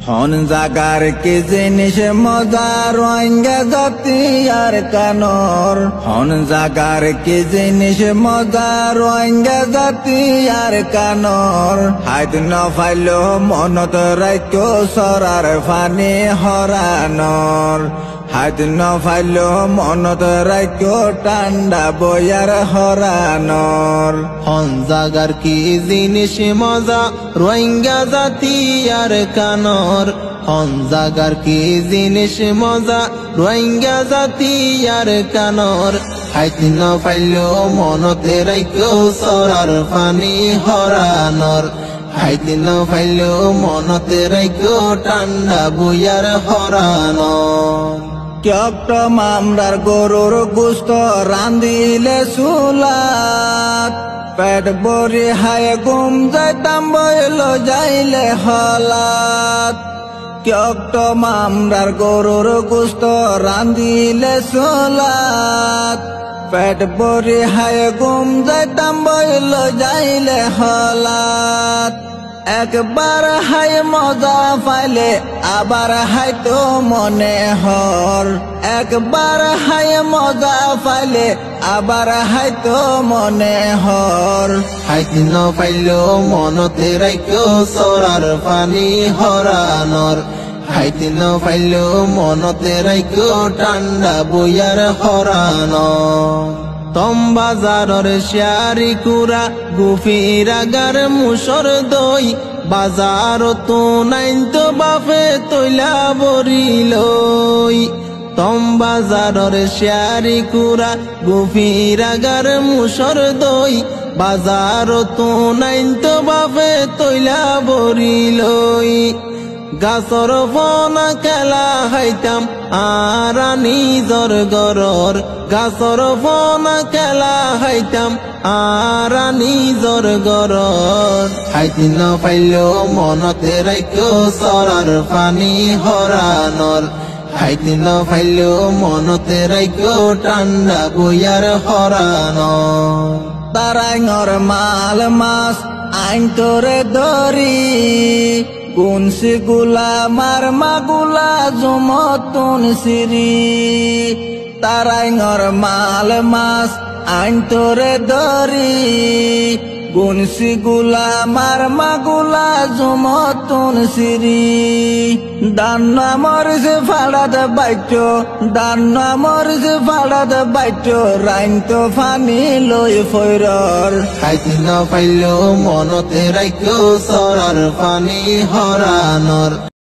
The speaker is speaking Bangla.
হন জাগার কি জিনিস মজা রোহিঙ্গা জাতি আর কানর হন জাগার কি জিনিস মজা রোহিঙ্গা জাতি আর কানর হাইদ ন ফাইলো মনত রাইতো সরার ফানি হরানর হাইদ ন ফাইলো মনত রাইতো টান্ডা বয়ার হরানর হন জাগার কি জিনিস মজা রোহিঙ্গা জাতি আর কানর হন জাগার কি জিনিস মজা রোহিঙ্গা জাতি আর কানর হাইতি ন পাইলো মনতে রাইকো সরার ফানি হরানর হাইতি ন পাইলো মনতে রাইকো টান্ডা বুয়ার হরানর ক্যপ্ট মামরার গরুর গুস্ত রান্দিলে সুলাত পেট বরি হায় গুম যাইতাম বইল যাইলে হলাত ক্যপ্ট মামরার গরুর গুস্ত রান্দিলে সুলাত পেট বরি হায় গুম যাইতাম বইল যাইলে হলাত একবার হাই মজা পাইলে আবার হাইতো মনে হর একবার হাই মজা পাইলে আবার হাইতো মনে হর হাইতি ন পাইলো মনতে রাইকো সরার ফানি হরানর হাইতি ন পাইলো মনতে রাইকো টান্ডা বইয়ার হরানর তম বাজারর শিয়ারি কুরা গুফিরাগার মুসর দই বাজার তো নাইন তো বাফে তৈলা বরিলই তম বাজারর শিয়ারি কুরা গুফিরাগার মুসর দই বাজার তো নাইন তো বাফে তৈলা বরিলই গাছর ফনা খেলা হাইতাম আর নিজর গরর গাছর ফনা খেলা হাইতাম আর নিজর গরর হাইতি ন পাইলো মনতে রাইকো সরার ফানি হরানর হাইতি ন পাইলো মনতে রাইকো টান্ডা বইয়ার হরানর তারাইঙর মাল মাস আইন তোরে দরি গুনসি গুলা মার মাগুলা জমতুন সিরি তারাইঙর মাল মাস আইন তোরে দরি গুনসি গুলা মার মাগুলা জমতুন সিরি দান্না মরিস ফাড়াদ বাইটো দান্না মরিস ফাড়াদ বাইটো রাইন তো ফানি লই ফয়রর হাইতি ন পাইলো মনতে রাইকো সরার ফানি হরানর